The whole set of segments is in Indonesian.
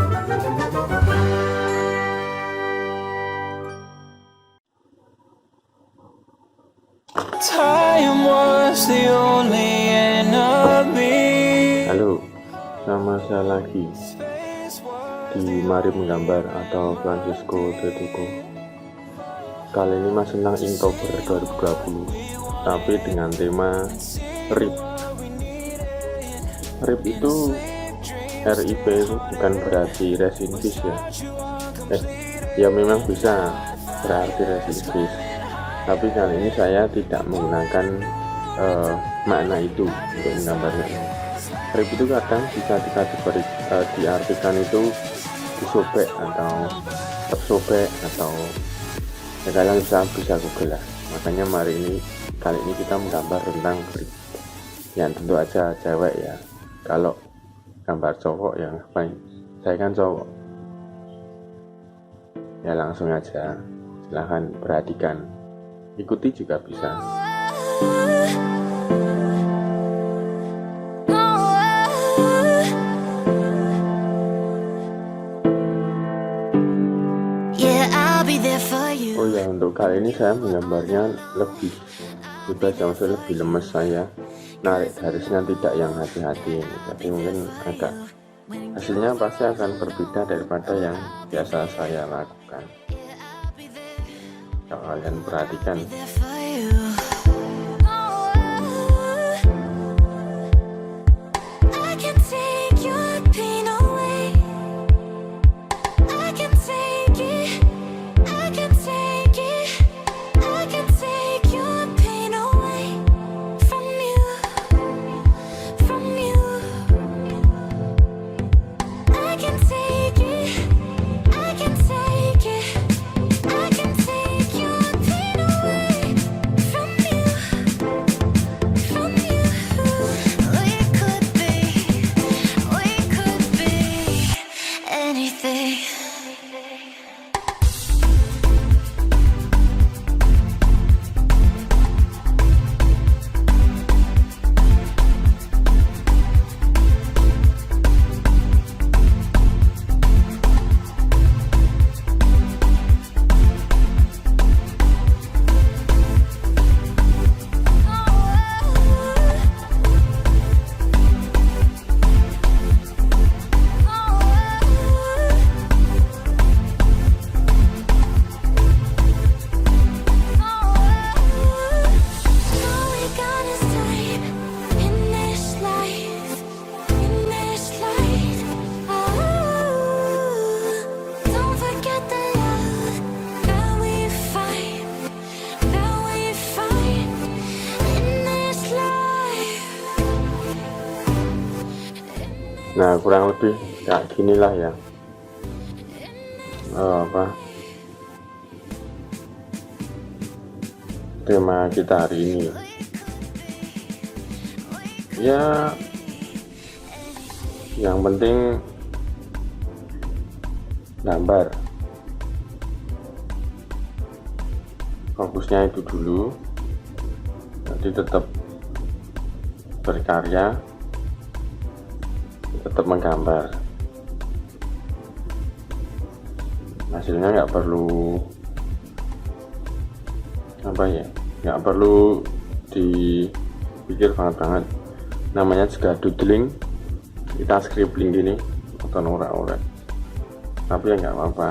Halo, sama saya lagi di Mari Menggambar atau Francisco Doodle. Kali ini mas tentang Oktober 2020, tapi dengan tema RIP. RIP itu RIP itu bukan berarti rest in peace ya. Ya memang bisa berarti rest in peace, tapi kali ini saya tidak menggunakan makna itu untuk menggambarnya. RIP itu kadang bisa diartikan itu disobek atau tersobek atau ya, kalian bisa Google lah. Makanya kali ini kita menggambar tentang RIP yang tentu aja cewek ya. Kalau gambar cowok ya ngapain, saya kan cowok ya, langsung aja silahkan perhatikan, ikuti juga bisa. Oh ya, untuk kali ini saya menggambarnya lebih bebas, maksudnya lebih lemes. Saya narik garisnya tidak yang hati-hati, jadi mungkin agak hasilnya pasti akan berbeda daripada yang biasa saya lakukan. Kalau kalian perhatikan. Nah, kurang lebih kayak ginilah ya tema kita hari ini ya. Yang penting gambar, fokusnya itu dulu, jadi tetap berkarya, tetap menggambar. Hasilnya nggak perlu nggak perlu dipikir banget. Namanya juga doodling, kita scribbling gini atau norak-norak, tapi ya nggak apa-apa.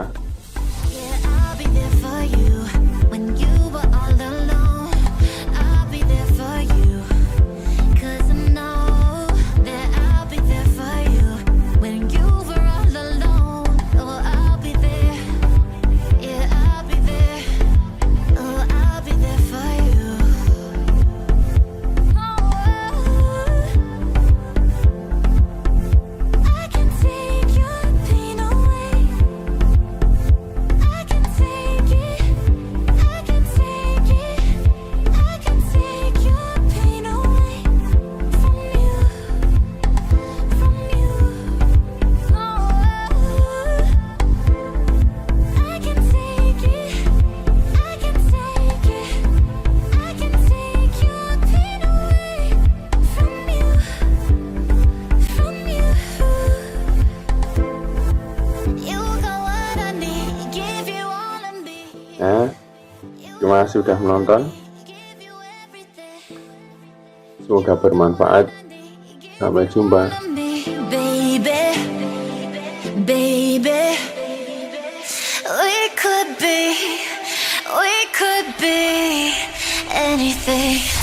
Nah, terima kasih sudah menonton. Semoga bermanfaat. Sampai jumpa. Baby, we could be anything.